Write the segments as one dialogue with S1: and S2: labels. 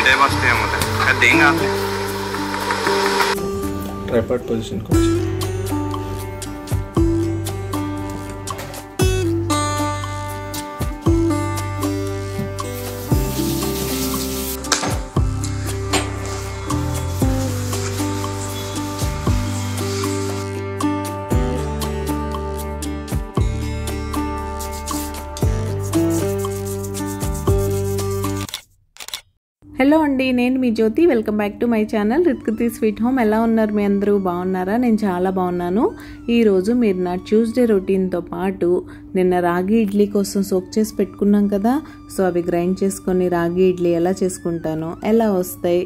S1: Time వస్తే ఏమవుతుంది అది ఏం కాదు ట్రైపాడ్ పొజిషన్ కొంచెం
S2: హలో అండి, నేను మీ Jyothi. Welcome back to my channel Ritkriti sweet home. ఎలా ఉన్నారు మీ అందరూ? బాగున్నారా? నేను చాలా బాగున్నాను. ఈరోజు మీరు నా ట్యూస్డే రొటీన్తో పాటు నిన్న రాగి ఇడ్లీ కోసం సోక్ చేసి పెట్టుకున్నాం కదా, సో అవి గ్రైండ్ చేసుకొని రాగి ఇడ్లీ ఎలా చేసుకుంటానో, ఎలా వస్తాయి,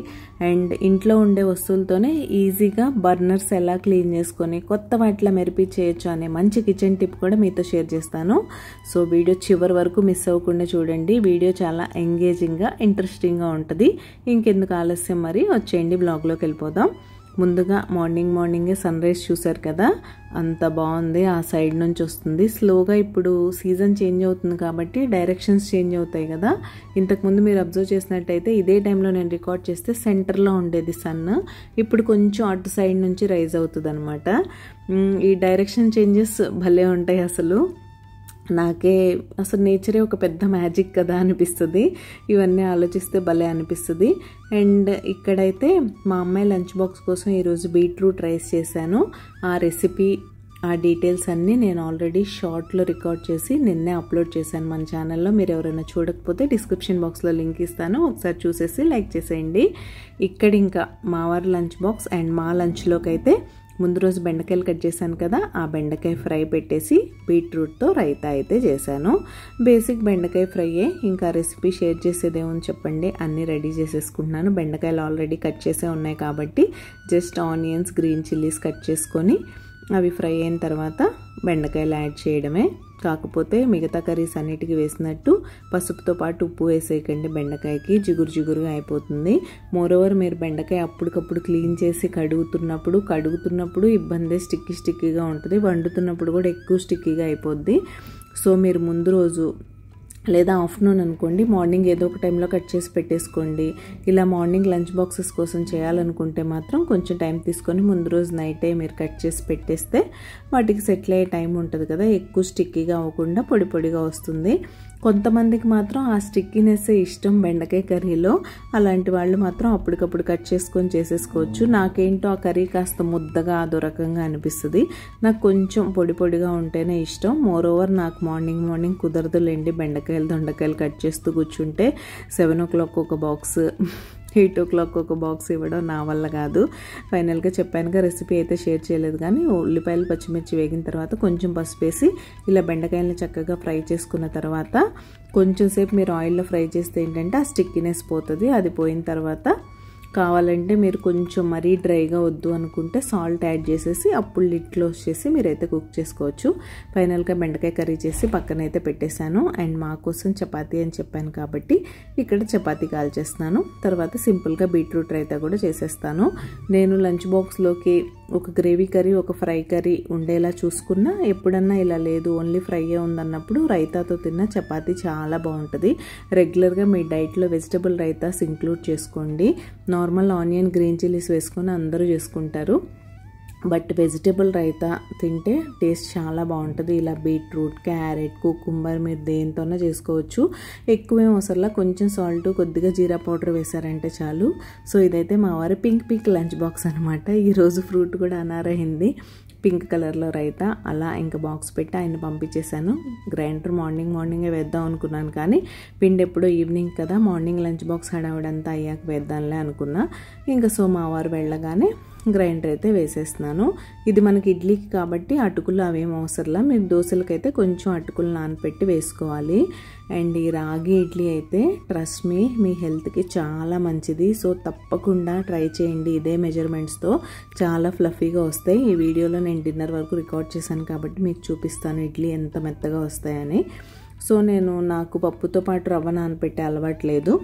S2: అండ్ ఇంట్లో ఉండే వస్తువులతోనే ఈజీగా బర్నర్స్ ఎలా క్లీన్ చేసుకొని కొత్త వాటిలో మెరిపి చేయొచ్చు అనే మంచి కిచెన్ టిప్ కూడా మీతో షేర్ చేస్తాను. సో వీడియో చివరి వరకు మిస్ అవ్వకుండా చూడండి. వీడియో చాలా ఎంగేజింగ్గా ఇంట్రెస్టింగ్గా ఉంటుంది. ఇంకెందుకు ఆలస్యం, మరి వచ్చేయండి బ్లాగ్లోకి వెళ్ళిపోదాం. ముందుగా మార్నింగే సన్ రైజ్ చూసారు కదా, అంత బాగుంది. ఆ సైడ్ నుంచి వస్తుంది స్లోగా. ఇప్పుడు సీజన్ చేంజ్ అవుతుంది కాబట్టి డైరెక్షన్స్ చేంజ్ అవుతాయి కదా. ఇంతకుముందు మీరు అబ్జర్వ్ చేసినట్టయితే ఇదే టైంలో నేను రికార్డ్ చేస్తే సెంటర్లో ఉండేది సన్, ఇప్పుడు కొంచెం అటు సైడ్ నుంచి రైజ్ అవుతుంది అనమాట. ఈ డైరెక్షన్ చేంజెస్ భలే ఉంటాయి అసలు. నాకే అసలు నేచరే ఒక పెద్ద మ్యాజిక్ కదా అనిపిస్తుంది. ఇవన్నీ ఆలోచిస్తే భలే అనిపిస్తుంది. అండ్ ఇక్కడైతే మా అమ్మాయి లంచ్ బాక్స్ కోసం ఈరోజు బీట్రూట్ రైస్ చేశాను. ఆ రెసిపీ, ఆ డీటెయిల్స్ అన్నీ నేను ఆల్రెడీ షార్ట్లో రికార్డ్ చేసి నిన్నే అప్లోడ్ చేశాను మన ఛానల్లో. మీరు ఎవరైనా చూడకపోతే డిస్క్రిప్షన్ బాక్స్లో లింక్ ఇస్తాను, ఒకసారి చూసేసి లైక్ చేసేయండి. ఇక్కడ ఇంకా మా వారి లంచ్ బాక్స్ అండ్ మా లంచ్లోకి అయితే ముందు రోజు బెండకాయలు కట్ చేశాను కదా, ఆ బెండకాయ ఫ్రై పెట్టేసి బీట్రూట్తో రైతా అయితే చేశాను. బేసిక్ బెండకాయ ఫ్రైయే, ఇంకా రెసిపీ షేర్ చేసేదేమని చెప్పండి. అన్నీ రెడీ చేసేసుకుంటున్నాను. బెండకాయలు ఆల్రెడీ కట్ చేసే ఉన్నాయి కాబట్టి just onions, green chillies cut చేసుకొని అవి ఫ్రై అయిన తర్వాత బెండకాయలు యాడ్ చేయడమే. కాకపోతే మిగతా కర్రీస్ అన్నిటికీ వేసినట్టు పసుపుతో పాటు ఉప్పు వేసేయకండి, బెండకాయకి జిగురుగా అయిపోతుంది. మోరోవర్ మీరు బెండకాయ అప్పటికప్పుడు క్లీన్ చేసి కడుగుతున్నప్పుడు ఇబ్బంది, స్టిక్కీగా ఉంటుంది. వండుతున్నప్పుడు కూడా ఎక్కువ స్టిక్కీగా అయిపోద్ది. సో మీరు ముందు రోజు లేదా ఆఫ్టర్నూన్ అనుకోండి, మార్నింగ్ ఏదో ఒక టైంలో కట్ చేసి పెట్టేసుకోండి. ఇలా మార్నింగ్ లంచ్ బాక్సెస్ కోసం చేయాలనుకుంటే మాత్రం కొంచెం టైం తీసుకొని ముందు రోజు నైటే మీరు కట్ చేసి పెట్టేస్తే వాటికి సెటిల్ అయ్యే టైం ఉంటుంది కదా, ఎక్కువ స్టిక్కీగా అవ్వకుండా పొడిగా వస్తుంది. కొంతమందికి మాత్రం ఆ స్టిక్కీనెస్ ఇష్టం బెండకాయ కర్రీలో. అలాంటి వాళ్ళు మాత్రం అప్పటికప్పుడు కట్ చేసుకొని చేసేసుకోవచ్చు. నాకేంటో ఆ కర్రీ కాస్త ముద్దగా అదో రకంగా అనిపిస్తుంది. నాకు కొంచెం పొడిగా ఉంటేనే ఇష్టం. మోరోవర్ నాకు మార్నింగ్ కుదరదులేండి బెండకాయలు దొండకాయలు కట్ చేస్తూ కూర్చుంటే. 7 o'clock ఒక బాక్స్, 8 o'clock ఒక బాక్స్ ఇవ్వడం నా వల్ల కాదు. ఫైనల్గా చెప్పానుగా, రెసిపీ అయితే షేర్ చేయలేదు కానీ ఉల్లిపాయలు పచ్చిమిర్చి వేగిన తర్వాత కొంచెం పసుపు వేసి ఇలా బెండకాయలను చక్కగా ఫ్రై చేసుకున్న తర్వాత కొంచెం సేపు మీరు ఆయిల్లో ఫ్రై చేస్తే ఏంటంటే ఆ స్టిక్కీనెస్ పోతుంది. అది పోయిన తర్వాత కావాలంటే మీరు కొంచెం మరీ డ్రైగా వద్దు అనుకుంటే సాల్ట్ యాడ్ చేసేసి అప్పుడు లిడ్ క్లోజ్ చేసి మీరైతే కుక్ చేసుకోవచ్చు. ఫైనల్గా బెండకాయ కర్రీ చేసి పక్కనైతే పెట్టేశాను. అండ్ మా కోసం చపాతీ అని చెప్పాను కాబట్టి ఇక్కడ చపాతీ కాల్చేస్తున్నాను. తర్వాత సింపుల్గా బీట్రూట్ రైతా కూడా చేసేస్తాను. నేను లంచ్ బాక్స్లోకి ఒక గ్రేవీ కర్రీ, ఒక ఫ్రై కర్రీ ఉండేలా చూసుకున్నా. ఎప్పుడన్నా ఇలా లేదు ఓన్లీ ఫ్రైయే ఉందన్నప్పుడు రైతాతో తిన్న చపాతీ చాలా బాగుంటుంది. రెగ్యులర్గా మీ డైట్లో వెజిటబుల్ రైతాస్ ఇంక్లూడ్ చేసుకోండి. నార్మల్ ఆనియన్, గ్రీన్ చిల్లీస్ వేసుకొని అందరూ చేసుకుంటారు, బట్ వెజిటబుల్ రైతా తింటే టేస్ట్ చాలా బాగుంటుంది. ఇలా బీట్రూట్, క్యారెట్, కుకుంబర్ మీరు దేంతోనే చేసుకోవచ్చు. ఎక్కువేం అవసరంలా, కొంచెం సాల్ట్, కొద్దిగా జీరా పౌడర్ వేసారంటే చాలు. సో ఇదైతే మా వారి పింక్ లంచ్ బాక్స్ అనమాట. ఈరోజు ఫ్రూట్ కూడా అనారైంది, పింక్ కలర్లో రైతా. అలా ఇంకా బాక్స్ పెట్టి ఆయన పంపించేశాను. గ్రైండర్ మార్నింగే వేద్దాం అనుకున్నాను కానీ పిండి ఎప్పుడో ఈవినింగ్ కదా, మార్నింగ్ లంచ్ బాక్స్ హడావుడంతా అయ్యాక వేద్దాంలే అనుకున్నా. ఇంకా సో మా వారు వెళ్ళగానే గ్రైండర్ అయితే వేసేస్తున్నాను. ఇది మనకి ఇడ్లీకి కాబట్టి అటుకులు అవేం అవసరంలా, మీరు దోశలకైతే కొంచెం అటుకులు నానపెట్టి వేసుకోవాలి. అండ్ ఈ రాగి ఇడ్లీ అయితే ట్రస్ట్ మీ హెల్త్కి చాలా మంచిది. సో తప్పకుండా ట్రై చేయండి. ఇదే మెజర్మెంట్స్తో చాలా ఫ్లఫీగా వస్తాయి. ఈ వీడియోలో నేను డిన్నర్ వరకు రికార్డ్ చేశాను కాబట్టి మీకు చూపిస్తాను ఇడ్లీ ఎంత మెత్తగా వస్తాయని. సో నాకు పప్పుతో పాటు రవ్వ నానపెట్టే అలవాటు లేదు.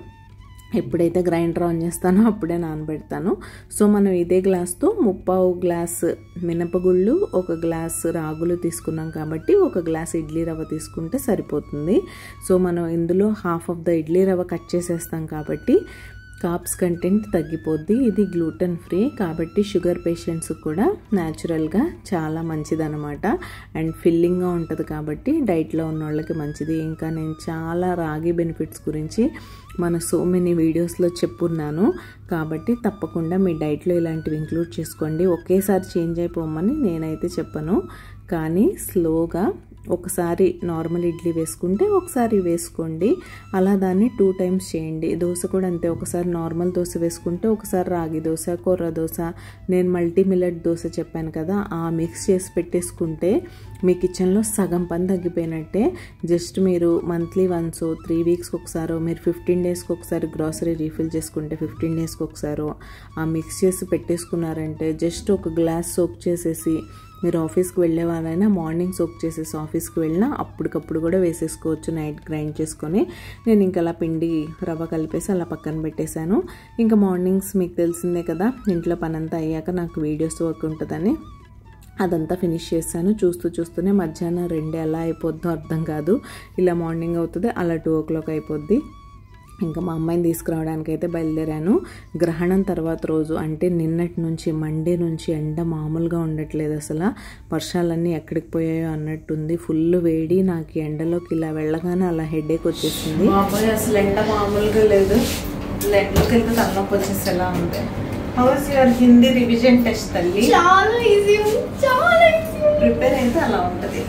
S2: ఎప్పుడైతే గ్రైండర్ ఆన్ చేస్తానో అప్పుడే నానబెడతాను. సో మనం ఇదే గ్లాస్తో 3/4 గ్లాసు మినపగుళ్ళు, 1 గ్లాసు రాగులు తీసుకున్నాం కాబట్టి 1 గ్లాస్ ఇడ్లీ రవ్వ తీసుకుంటే సరిపోతుంది. సో మనం ఇందులో హాఫ్ ఆఫ్ ద ఇడ్లీ రవ్వ కట్ చేసేస్తాం కాబట్టి కార్బ్స్ కంటెంట్ తగ్గిపోద్ది. ఇది గ్లూటెన్ ఫ్రీ కాబట్టి షుగర్ పేషెంట్స్కి కూడా న్యాచురల్గా చాలా మంచిదన్నమాట. అండ్ ఫిల్లింగ్గా ఉంటుంది కాబట్టి డైట్లో ఉన్న వాళ్ళకి మంచిది. ఇంకా నేను చాలా రాగి బెనిఫిట్స్ గురించి సో మెనీ వీడియోస్లో చెప్పున్నాను కాబట్టి తప్పకుండా మీ డైట్లో ఇలాంటివి ఇంక్లూడ్ చేసుకోండి. ఒకేసారి చేంజ్ అయిపోమని నేనైతే చెప్పను, కానీ స్లోగా ఒకసారి నార్మల్ ఇడ్లీ వేసుకుంటే ఒకసారి వేసుకోండి. అలా దాన్ని 2 టైమ్స్ చేయండి. దోశ కూడా అంతే, ఒకసారి నార్మల్ దోశ వేసుకుంటే ఒకసారి రాగి దోశ, కొర్ర దోశ, నేను మల్టీ మిల్లెట్ దోశ చెప్పాను కదా, ఆ మిక్స్ చేసి పెట్టేసుకుంటే మీ కిచెన్లో సగం పని తగ్గిపోయినట్టే. జస్ట్ మీరు మంత్లీ వన్స్ 3 వీక్స్కి ఒకసారో, మీరు 15 డేస్కి ఒకసారి గ్రాసరీ రీఫిల్ చేసుకుంటే 15 డేస్కి ఒకసారో ఆ మిక్స్ చేసి పెట్టేసుకున్నారంటే జస్ట్ 1 గ్లాస్ సోక్ చేసేసి మీరు ఆఫీస్కి వెళ్ళే వాళ్ళైనా మార్నింగ్ సోక్ చేసేసి ఆఫీస్కి వెళ్ళినా అప్పటికప్పుడు కూడా వేసేసుకోవచ్చు. నైట్ గ్రైండ్ చేసుకొని నేను ఇంకా అలా పిండి రవ్వ కలిపేసి అలా పక్కన పెట్టేశాను. ఇంకా మార్నింగ్స్ మీకు తెలిసిందే కదా, ఇంట్లో పనంతా అయ్యాక నాకు వీడియోస్ వర్క్ ఉంటుందని అదంతా ఫినిష్ చేశాను. చూస్తూనే మధ్యాహ్నం 2 ఎలా అయిపోద్దో అర్థం కాదు. ఇలా మార్నింగ్ అవుతుంది, అలా 2 o'clock అయిపోద్ది. ఇంకా మా అమ్మాయిని తీసుకురావడానికి అయితే బయలుదేరాను. గ్రహణం తర్వాత రోజు అంటే నిన్నటి నుంచి, మండే నుంచి ఎండ మామూలుగా ఉండట్లేదు. అసలు వర్షాలన్నీ ఎక్కడికి పోయాయో అన్నట్టుంది. ఫుల్ వేడి. నాకు ఎండలోకి ఇలా వెళ్ళగానే అలా హెడేక్ వచ్చేసింది. అసలు ఎండ మామూలుగా లేదు. ఎండలోకి వెళ్తే తలనొప్పి వచ్చేసి ఎలా ఉంది. House your Hindi revision test తల్లి? చాలా ఈజీ, చాలా ఈజీ. ప్రిపేర్ అయితే అలా ఉంటుంది.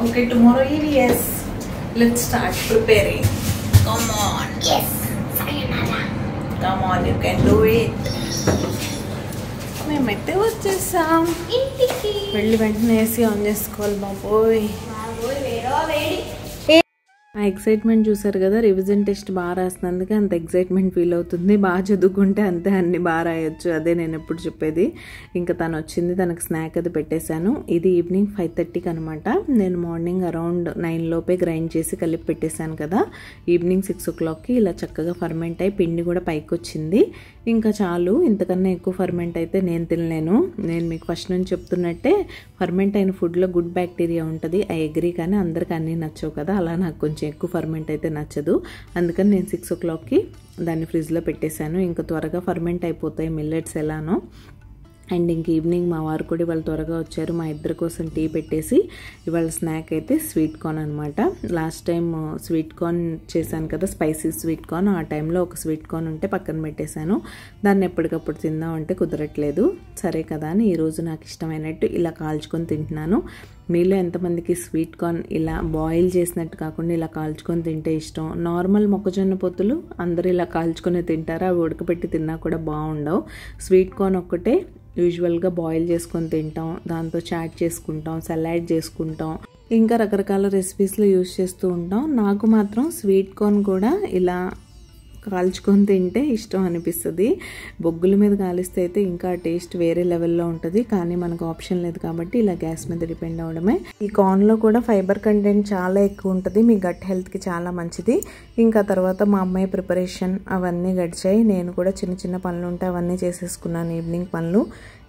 S2: Okay, tomorrow EVS. Let's start preparing. Come on. Yes. Sayonara. Come on, you can do it. మేమైతే వచ్చేసాం ఇంటికి. వెళ్ళి వెంటనే ఏసీ ఆన్ చేసుకోవాలి బాబోయ్. ఆ ఎక్సైట్మెంట్ చూసారు కదా, రివిజన్ టెస్ట్ బాగా రాసినందుకే అంత ఎక్సైట్మెంట్ ఫీల్ అవుతుంది. బాగా చదువుకుంటే అంతే అన్ని బాగా రాయొచ్చు, అదే నేను ఎప్పుడు చెప్పేది. ఇంకా తను వచ్చింది, తనకు స్నాక్ అది పెట్టేశాను. ఇది ఈవినింగ్ 5:30కి అనమాట. నేను మార్నింగ్ అరౌండ్ 9 లోపే గ్రైండ్ చేసి కలిపి పెట్టేశాను కదా. ఈవినింగ్ 6 o'clockకి ఇలా చక్కగా ఫర్మెంట్ అయి పిండి కూడా పైకి వచ్చింది. ఇంకా చాలు, ఇంతకన్నా ఎక్కువ ఫర్మెంట్ అయితే నేను తినలేను. నేను మీకు ఫస్ట్ నుంచి చెప్తున్నట్టే ఫర్మెంట్ అయిన ఫుడ్లో గుడ్ బ్యాక్టీరియా ఉంటుంది, ఐ అగ్రీ. కానీ అందరికీ అన్నీ నచ్చవు కదా, అలా నాకు కొంచెం ఎక్కువ ఫర్మెంట్ అయితే నచ్చదు. అందుకని నేను 6 o'clockకి దాన్ని ఫ్రిడ్జ్లో పెట్టేశాను. ఇంకా త్వరగా ఫర్మెంట్ అయిపోతాయి మిల్లెట్స్ ఎలానో. అండ్ ఇంక ఈవినింగ్ మా వారు కూడా ఇవాళ త్వరగా వచ్చారు. మా ఇద్దరి కోసం టీ పెట్టేసి ఇవాళ స్నాక్ అయితే స్వీట్ కార్న్ అనమాట. లాస్ట్ టైం స్వీట్ కార్న్ చేశాను కదా, స్పైసీ స్వీట్ కార్న్. ఆ టైంలో ఒక స్వీట్ కార్న్ ఉంటే పక్కన పెట్టేశాను. దాన్ని ఎప్పటికప్పుడు తిందామంటే కుదరట్లేదు. సరే కదా అని ఈరోజు నాకు ఇష్టమైనట్టు ఇలా కాల్చుకొని తింటున్నాను. మీలో ఎంతమందికి స్వీట్ కార్న్ ఇలా బాయిల్ చేసినట్టు కాకుండా ఇలా కాల్చుకొని తింటే ఇష్టం? నార్మల్ మొక్కజొన్న పొత్తులు అందరూ ఇలా కాల్చుకొని తింటారు, అవి ఉడకపెట్టి తిన్నా కూడా బాగుండవు. స్వీట్ కార్న్ ఒక్కటే యూజువల్గా బాయిల్ చేసుకొని తింటాం, దాంతో చాట్ చేసుకుంటాం, సలాడ్ చేసుకుంటాం, ఇంకా రకరకాల రెసిపీస్లో యూజ్ చేస్తూ ఉంటాం. నాకు మాత్రం స్వీట్ కార్న్ కూడా ఇలా కాల్చుకొని తింటే ఇష్టం అనిపిస్తుంది. బొగ్గుల మీద కాలిస్తే అయితే ఇంకా టేస్ట్ వేరే లెవెల్లో ఉంటుంది. కానీ మనకు ఆప్షన్ లేదు కాబట్టి ఇలా గ్యాస్ మీద డిపెండ్ అవ్వడమే. ఈ కార్న్లో కూడా ఫైబర్ కంటెంట్ చాలా ఎక్కువ ఉంటుంది, మీ గట్ హెల్త్కి చాలా మంచిది. ఇంకా తర్వాత మా అమ్మాయి ప్రిపరేషన్ అవన్నీ గడిచాయి. నేను కూడా చిన్న చిన్న పనులు ఉంటే అవన్నీ చేసేసుకున్నాను, ఈవినింగ్ పనులు.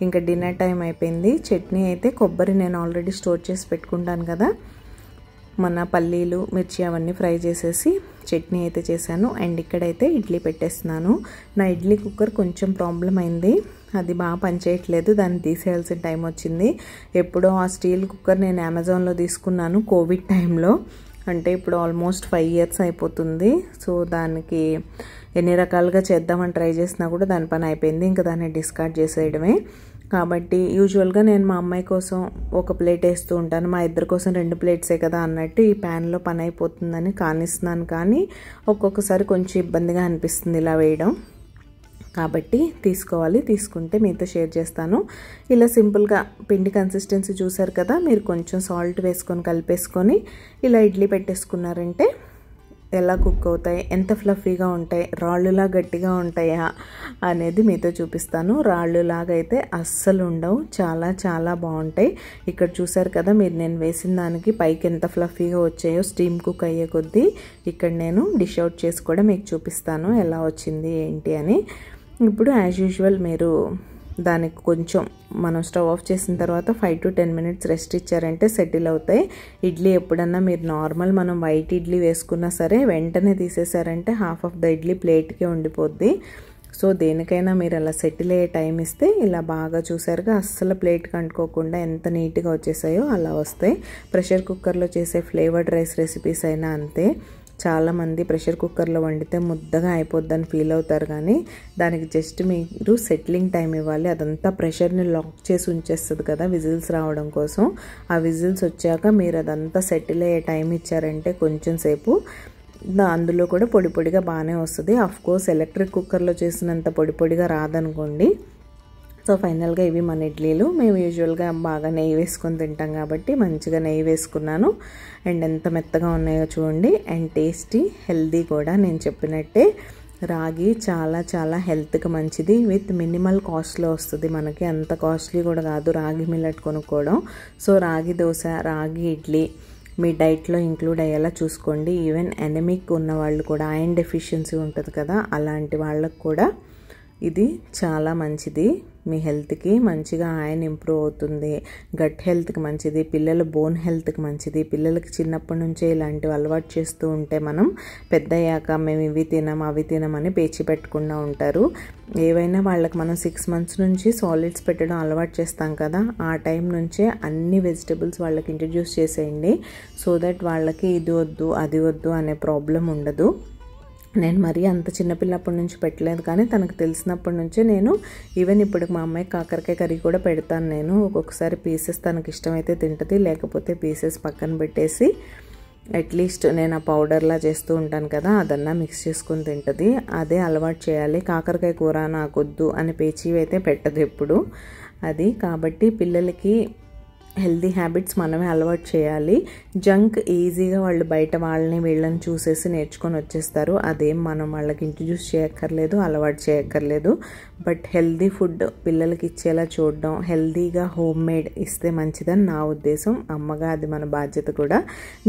S2: ఇంకా డిన్నర్ టైం అయిపోయింది. చట్నీ అయితే కొబ్బరి నేను ఆల్రెడీ స్టోర్ చేసి పెట్టుకుంటాను కదా, మన పల్లీలు మిర్చి అవన్నీ ఫ్రై చేసేసి చట్నీ అయితే చేశాను. అండ్ ఇక్కడైతే ఇడ్లీ పెట్టేస్తున్నాను. నా ఇడ్లీ కుక్కర్ కొంచెం ప్రాబ్లం అయింది, అది బాగా పనిచేయట్లేదు, దాన్ని తీసేయాల్సిన టైం వచ్చింది. ఎప్పుడో ఆ స్టీల్ కుక్కర్ నేను అమెజాన్లో తీసుకున్నాను కోవిడ్ టైంలో, అంటే ఇప్పుడు ఆల్మోస్ట్ 5 years అయిపోతుంది. సో దానికి ఎన్ని రకాలుగా చేద్దామని ట్రై చేసినా కూడా దాని పని అయిపోయింది. ఇంకా దాన్ని డిస్కార్డ్ చేసేయడమే. కాబట్టి యూజువల్గా నేను మా అమ్మాయి కోసం ఒక ప్లేట్ వేస్తూ ఉంటాను, మా ఇద్దరి కోసం 2 ప్లేట్సే కదా అన్నట్టు ఈ ప్యాన్లో పని అయిపోతుందని కానిస్తున్నాను. కానీ ఒక్కొక్కసారి కొంచెం ఇబ్బందిగా అనిపిస్తుంది ఇలా వేయడం. కాబట్టి తీసుకోవాలి. తీసుకుంటే మీతో షేర్ చేస్తాను. ఇలా సింపుల్గా పిండి కన్సిస్టెన్సీ చూసారు కదా, మీరు కొంచెం సాల్ట్ వేసుకొని కలిపేసుకొని ఇలా ఇడ్లీ పెట్టేసుకున్నారంటే ఎలా కుక్ అవుతాయి, ఎంత ఫ్లఫీగా ఉంటాయి, రాళ్ళులా గట్టిగా ఉంటాయా అనేది మీతో చూపిస్తాను. రాళ్ళులాగా అయితే అస్సలు ఉండవు, చాలా చాలా బాగుంటాయి. ఇక్కడ చూసారు కదా మీరు, నేను వేసిన దానికి పైకి ఎంత ఫ్లఫీగా వచ్చాయో స్టీమ్ కుక్ అయ్యే కొద్దీ. ఇక్కడ నేను డిష్ అవుట్ చేసి కూడా మీకు చూపిస్తాను ఎలా వచ్చింది ఏంటి అని. ఇప్పుడు యాజ్ యూజువల్ మీరు దానికి కొంచెం మనం స్టవ్ ఆఫ్ చేసిన తర్వాత 5 to 10 minutes రెస్ట్ ఇచ్చారంటే సెటిల్ అవుతాయి. ఇడ్లీ ఎప్పుడన్నా మీరు నార్మల్ మనం వైట్ ఇడ్లీ వేసుకున్నా సరే వెంటనే తీసేసారంటే హాఫ్ ఆఫ్ ద ఇడ్లీ ప్లేట్కే ఉండిపోద్ది. సో దేనికైనా మీరు అలా సెటిల్ అయ్యే టైం ఇస్తే ఇలా బాగా చూసారుగా అస్సలు ప్లేట్కి అంటుకోకుండా ఎంత నీట్గా వచ్చేసాయో అలా వస్తాయి. ప్రెషర్ కుక్కర్లో చేసే ఫ్లేవర్డ్ రైస్ రెసిపీస్ అయినా అంతే. చాలామంది ప్రెషర్ కుక్కర్లో వండితే ముద్దగా అయిపోద్దని ఫీల్ అవుతారు, కానీ దానికి జస్ట్ మీరు సెటిలింగ్ టైం ఇవ్వాలి. అదంతా ప్రెషర్ని లాక్ చేసి ఉంచేస్తుంది కదా విజిల్స్ రావడం కోసం. ఆ విజిల్స్ వచ్చాక మీరు అదంతా సెటిల్ అయ్యే టైం ఇచ్చారంటే కొంచెం సేపు అందులో కూడా పొడి పొడిగా బాగానే వస్తుంది. అఫ్కోర్స్ ఎలక్ట్రిక్ కుక్కర్లో చేసినంత పొడి పొడిగా రాదనుకోండి. సో ఫైనల్గా ఇవి మన ఇడ్లీలు. మేము యూజువల్గా బాగా నెయ్యి వేసుకొని తింటాం కాబట్టి మంచిగా నెయ్యి వేసుకున్నాను. అండ్ ఎంత మెత్తగా ఉన్నాయో చూడండి. అండ్ టేస్టీ, హెల్దీ కూడా. నేను చెప్పినట్టే రాగి చాలా చాలా హెల్త్కి మంచిది. విత్ మినిమల్ కాస్ట్లో వస్తుంది మనకి, అంత కాస్ట్లీ కూడా కాదు రాగి మిల్లెట్ కొనుక్కోవడం. సో రాగి దోశ, రాగి ఇడ్లీ మీ డైట్లో ఇంక్లూడ్ అయ్యేలా చూసుకోండి. ఈవెన్ ఎనమిక్ ఉన్న వాళ్ళు కూడా, ఐరన్ డెఫిషియన్సీ ఉంటుంది కదా, అలాంటి వాళ్ళకు కూడా ఇది చాలా మంచిది. మీ హెల్త్కి మంచిగా ఐరన్ ఇంప్రూవ్ అవుతుంది, గట్ హెల్త్కి మంచిది, పిల్లల బోన్ హెల్త్కి మంచిది. పిల్లలకి చిన్నప్పటి నుంచే ఇలాంటివి అలవాటు చేస్తూ ఉంటే మనం పెద్దయ్యాక మేము ఇవి తినం అవి తినమని పేచి పెట్టకుండా ఉంటారు. ఏవైనా వాళ్ళకి మనం 6 months నుంచి సాలిడ్స్ పెట్టడం అలవాటు చేస్తాం కదా, ఆ టైం నుంచే అన్ని వెజిటబుల్స్ వాళ్ళకి ఇంట్రడ్యూస్ చేసేయండి. సో దట్ వాళ్ళకి ఇది వద్దు అది వద్దు అనే ప్రాబ్లం ఉండదు. నేను మరీ అంత చిన్నపిల్లప్పటి నుంచి పెట్టలేదు, కానీ తనకు తెలిసినప్పటి నుంచే నేను ఈవెన్ ఇప్పుడు మా అమ్మాయి కాకరకాయ కర్రీ కూడా పెడతాను. నేను ఒక్కొక్కసారి పీసెస్ తనకి ఇష్టమైతే తింటుంది, లేకపోతే పీసెస్ పక్కన పెట్టేసి అట్లీస్ట్ నేను ఆ పౌడర్లా చేస్తూ ఉంటాను కదా, అదన్నా మిక్స్ చేసుకొని తింటుంది. అదే అలవాటు చేయాలి. కాకరకాయ కూర నాకొద్దు అని పేచీవి అయితే పెట్టదు ఎప్పుడు. అది కాబట్టి పిల్లలకి హెల్దీ హ్యాబిట్స్ మనమే అలవాటు చేయాలి. జంక్ ఈజీగా వాళ్ళు బయట వాళ్ళని వీళ్ళని చూసేసి నేర్చుకొని వచ్చేస్తారు. అదేం మనం వాళ్ళకి ఇంట్రడ్యూస్ చేయక్కర్లేదు, అలవాటు చేయక్కర్లేదు. బట్ హెల్దీ ఫుడ్ పిల్లలకి ఇచ్చేలా చూడడం, హెల్దీగా హోమ్ మేడ్ ఇస్తే మంచిదని నా ఉద్దేశం. అమ్మగా అది మన బాధ్యత కూడా.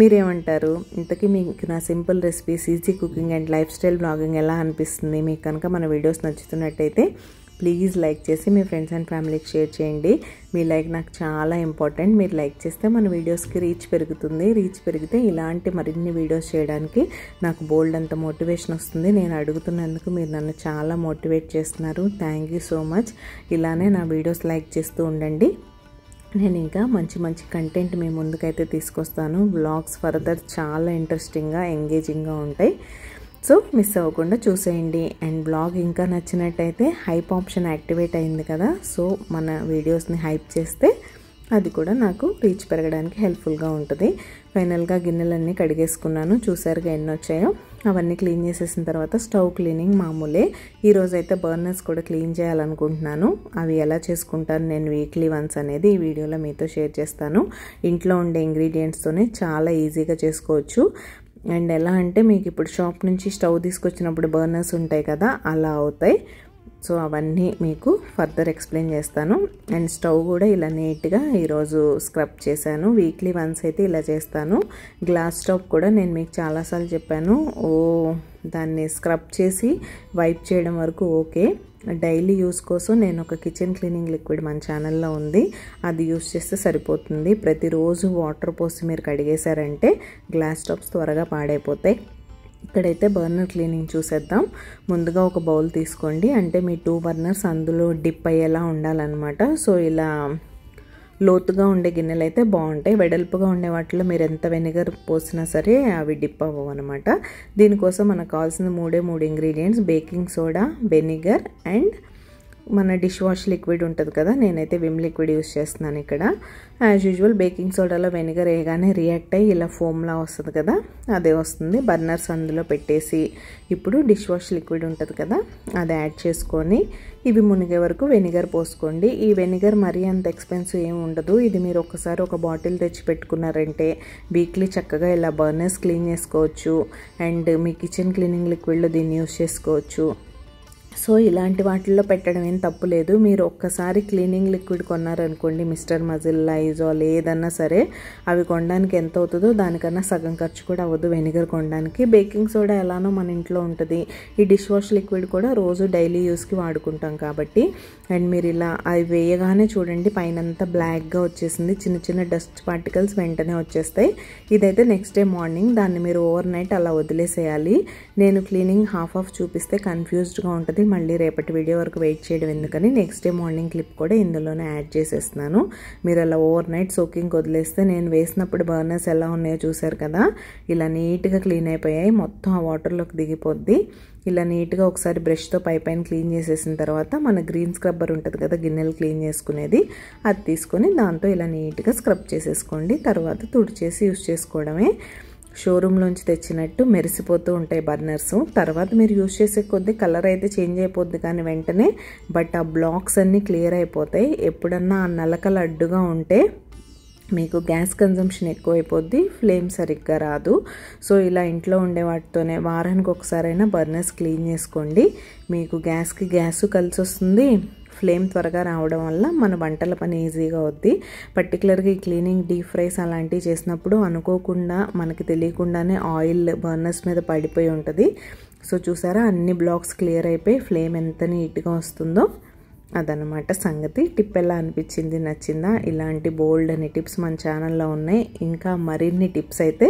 S2: మీరేమంటారు? ఇంతకీ మీకు నా simple recipes, easy cooking and life style blogging ఎలా అనిపిస్తుంది? మీకు కనుక మన వీడియోస్ నచ్చుతున్నట్టయితే ప్లీజ్ లైక్ చేసి మీ ఫ్రెండ్స్ అండ్ ఫ్యామిలీకి షేర్ చేయండి. మీ లైక్ నాకు చాలా ఇంపార్టెంట్. మీరు లైక్ చేస్తే మన వీడియోస్కి రీచ్ పెరుగుతుంది. రీచ్ పెరిగితే ఇలాంటి మరిన్ని వీడియోస్ చేయడానికి నాకు బోల్డ్ అంత మోటివేషన్ వస్తుంది. నేను అడుగుతున్నందుకు మీరు నన్ను చాలా మోటివేట్ చేస్తున్నారు. Thank you so much. ఇలానే నా వీడియోస్ లైక్ చేస్తూ ఉండండి. నేను ఇంకా మంచి మంచి కంటెంట్ మీ ముందుకైతే తీసుకొస్తాను. వ్లాగ్స్ ఫర్దర్ చాలా ఇంట్రెస్టింగ్గా, ఎంగేజింగ్గా ఉంటాయి. సో మిస్ అవ్వకుండా చూసేయండి. అండ్ బ్లాగ్ ఇంకా నచ్చినట్టయితే హైప్ ఆప్షన్ యాక్టివేట్ అయింది కదా, సో మన వీడియోస్ని హైప్ చేస్తే అది కూడా నాకు రీచ్ పెరగడానికి హెల్ప్ఫుల్గా ఉంటుంది. ఫైనల్గా గిన్నెలన్నీ కడిగేసుకున్నాను. చూసారుగా ఎన్ని వచ్చాయో. అవన్నీ క్లీన్ చేసేసిన తర్వాత స్టవ్ క్లీనింగ్ మామూలే. ఈరోజైతే బర్నర్స్ కూడా క్లీన్ చేయాలనుకుంటున్నాను. అవి ఎలా చేసుకుంటాను నేను వీక్లీ వన్స్ అనేది ఈ వీడియోలో మీతో షేర్ చేస్తాను. ఇంట్లో ఉండే ఇంగ్రీడియంట్స్తోనే చాలా ఈజీగా చేసుకోవచ్చు. అండ్ ఎలా అంటే మీకు ఇప్పుడు షాప్ నుంచి స్టవ్ తీసుకొచ్చినప్పుడు బర్నర్స్ ఉంటాయి కదా, అలా అవుతాయి. సో అవన్నీ మీకు ఫర్దర్ ఎక్స్ప్లెయిన్ చేస్తాను. అండ్ స్టవ్ కూడా ఇలా నీట్గా ఈరోజు స్క్రబ్ చేశాను. వీక్లీ వన్స్ అయితే ఇలా చేస్తాను. గ్లాస్ స్టవ్ కూడా నేను మీకు చాలాసార్లు చెప్పాను, దాన్ని స్క్రబ్ చేసి వైప్ చేయడం వరకు ఓకే. డైలీ యూస్ కోసం నేను ఒక కిచెన్ క్లీనింగ్ లిక్విడ్ మన ఛానల్లో ఉంది, అది యూస్ చేస్తే సరిపోతుంది. ప్రతిరోజు వాటర్ పోసి మీరు కడిగేశారంటే గ్లాస్ స్టవ్స్ త్వరగా పాడైపోతాయి. ఇక్కడైతే బర్నర్ క్లీనింగ్ చూసేద్దాం. ముందుగా ఒక బౌల్ తీసుకోండి. అంటే మీ 2 బర్నర్స్ అందులో డిప్ అయ్యేలా ఉండాలన్నమాట. సో ఇలా లోతుగా ఉండే గిన్నెలు అయితే బాగుంటాయి. వెడల్పుగా ఉండే వాటిలో మీరు ఎంత వెనిగర్ పోసినా సరే అవి డిప్ అవ్వవు అనమాట. దీనికోసం మనకు కావాల్సిన 3 ingredients: baking soda, vinegar and మన డిష్ వాష్ లిక్విడ్ ఉంటుంది కదా, నేనైతే విమ్ లిక్విడ్ యూస్ చేస్తున్నాను ఇక్కడ. యాజ్ యూజువల్ బేకింగ్ సోడాలో వెనిగర్ వేయగానే రియాక్ట్ అయ్యి ఇలా ఫోమ్లా వస్తుంది కదా, అదే వస్తుంది. బర్నర్స్ అందులో పెట్టేసి ఇప్పుడు డిష్ వాష్ లిక్విడ్ ఉంటుంది కదా, అది యాడ్ చేసుకొని ఇవి మునిగే వరకు వెనిగర్ పోసుకోండి. ఈ వెనిగర్ మరీ అంత ఎక్స్పెన్సివ్ ఏమి ఉండదు. ఇది మీరు ఒకసారి ఒక బాటిల్ తెచ్చి పెట్టుకున్నారంటే వీక్లీ చక్కగా ఇలా బర్నర్స్ క్లీన్ చేసుకోవచ్చు. అండ్ మీ కిచెన్ క్లీనింగ్ లిక్విడ్లో దీన్ని యూస్ చేసుకోవచ్చు. సో ఇలాంటి వాటిల్లో పెట్టడం ఏం తప్పు లేదు. మీరు ఒక్కసారి క్లీనింగ్ లిక్విడ్ కొన్నారనుకోండి, మిస్టర్ మజిల్, లైజాల్ ఏదన్నా సరే, అవి కొనడానికి ఎంత అవుతుందో దానికన్నా సగం ఖర్చు కూడా అవ్వదు వెనిగర్ కొనడానికి. బేకింగ్ సోడా ఎలానో మన ఇంట్లో ఉంటుంది, ఈ డిష్ వాష్ లిక్విడ్ కూడా రోజు డైలీ యూస్కి వాడుకుంటాం కాబట్టి. అండ్ మీరు ఇలా అవి వేయగానే చూడండి పైనంతా బ్లాక్గా వచ్చేసింది, చిన్న చిన్న డస్ట్ పార్టికల్స్ వెంటనే వచ్చేస్తాయి. ఇదైతే నెక్స్ట్ డే మార్నింగ్ దాన్ని మీరు ఓవర్ నైట్ అలా వదిలేసేయాలి. నేను క్లీనింగ్ హాఫ్ ఆఫ్ చూపిస్తే కన్ఫ్యూజ్డ్గా ఉంటుంది, మళ్ళీ రేపటి వీడియో వరకు వెయిట్ చేయడం ఎందుకని నెక్స్ట్ డే మార్నింగ్ క్లిప్ కూడా ఇందులోనే యాడ్ చేసేస్తున్నాను. మీరు అలా ఓవర్ నైట్ సోకింగ్ వదిలేస్తే నేను వేసినప్పుడు బర్నర్స్ ఎలా ఉన్నాయో చూసారు కదా, ఇలా నీట్గా క్లీన్ అయిపోయాయి. మొత్తం ఆ వాటర్లోకి దిగిపోద్ది. ఇలా నీట్గా ఒకసారి బ్రష్తో పైన క్లీన్ చేసేసిన తర్వాత మన గ్రీన్ స్క్రబ్బర్ ఉంటుంది కదా, గిన్నెలు క్లీన్ చేసుకునేది, అది తీసుకొని దాంతో ఇలా నీట్గా స్క్రబ్ చేసేసుకోండి. తర్వాత తుడిచేసి యూస్ చేసుకోవడమే. షోరూంలోంచి తెచ్చినట్టు మెరిసిపోతూ ఉంటాయి బర్నర్స్. తర్వాత మీరు యూజ్ చేసే కొద్దీ కలర్ అయితే చేంజ్ అయిపోద్ది కానీ వెంటనే, బట్ ఆ బ్లాక్స్ అన్నీ క్లియర్ అయిపోతాయి. ఎప్పుడన్నా ఆ నలకలు అడ్డుగా ఉంటే మీకు గ్యాస్ కన్జంప్షన్ ఎక్కువైపోద్ది, ఫ్లేమ్ సరిగ్గా రాదు. సో ఇలా ఇంట్లో ఉండే వాటితోనే వారానికి ఒకసారైనా బర్నర్స్ క్లీన్ చేసుకోండి. మీకు గ్యాస్కి గ్యాస్ కలిసి వస్తుంది, ఫ్లేమ్ త్వరగా రావడం వల్ల మన వంటల పని ఈజీగా అవుద్ది. పర్టికులర్గా ఈ క్లీనింగ్, డీప్ ఫ్రైస్ అలాంటివి చేసినప్పుడు అనుకోకుండా మనకి తెలియకుండానే ఆయిల్ బర్నర్స్ మీద పడిపోయి ఉంటుంది. సో చూసారా అన్ని బ్లాక్స్ క్లియర్ అయిపోయి ఫ్లేమ్ ఎంత నీట్గా వస్తుందో. అదనమాట సంగతి. టిప్ ఎలా అనిపించింది, నచ్చిందా? ఇలాంటి బోల్డ్ అనే టిప్స్ మన ఛానల్లో ఉన్నాయి. ఇంకా మరిన్ని టిప్స్ అయితే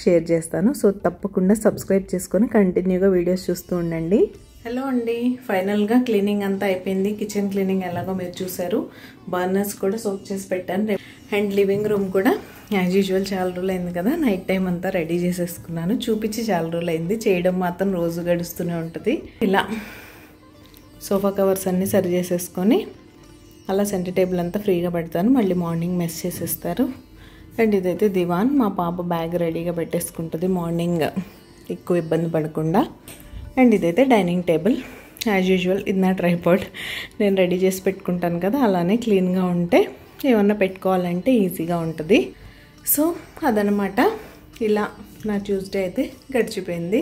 S2: షేర్ చేస్తాను. సో తప్పకుండా సబ్స్క్రైబ్ చేసుకొని కంటిన్యూగా వీడియోస్ చూస్తూ ఉండండి. హలో అండి, ఫైనల్గా క్లీనింగ్ అంతా అయిపోయింది. కిచెన్ క్లీనింగ్ ఎలాగో మీరు చూసారు. బర్నర్స్ కూడా సోక్ చేసి పెట్టాను. అండ్ లివింగ్ రూమ్ కూడా యాజ్ యూజువల్ చాలా రోజులు అయింది కదా, నైట్ టైం అంతా రెడీ చేసేసుకున్నాను. చూపించి చాలా రోజులు అయింది, చేయడం మాత్రం రోజు గడుస్తూనే ఉంటుంది. ఇలా సోఫా కవర్స్ అన్నీ సరి చేసేసుకొని అలా సెంటర్ టేబుల్ అంతా ఫ్రీగా పెడతాను. మళ్ళీ మార్నింగ్ మెస్ చేసేస్తారు. అండ్ ఇదైతే దివాన్, మా పాప బ్యాగ్ రెడీగా పెట్టేసుకుంటుంది మార్నింగ్ ఎక్కువ ఇబ్బంది పడకుండా. అండ్ ఇదైతే డైనింగ్ టేబుల్ యాజ్ యూజువల్. ఇది నా ట్రైపాడ్, నేను రెడీ చేసి పెట్టుకుంటాను కదా, అలానే క్లీన్గా ఉంటే ఏమన్నా పెట్టుకోవాలంటే ఈజీగా ఉంటుంది. సో అదనమాట, ఇలా నా ట్యూస్డే అయితే గడిచిపోయింది.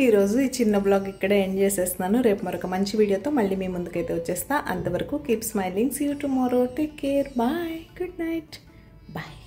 S2: ఈరోజు ఈ చిన్న బ్లాగ్ ఇక్కడే ఎండ్ చేసేస్తున్నాను. రేపు మరొక మంచి వీడియోతో మళ్ళీ మీ ముందుకైతే వచ్చేస్తా. అంతవరకు keep smiling, see you tomorrow, take care, bye, good night, bye.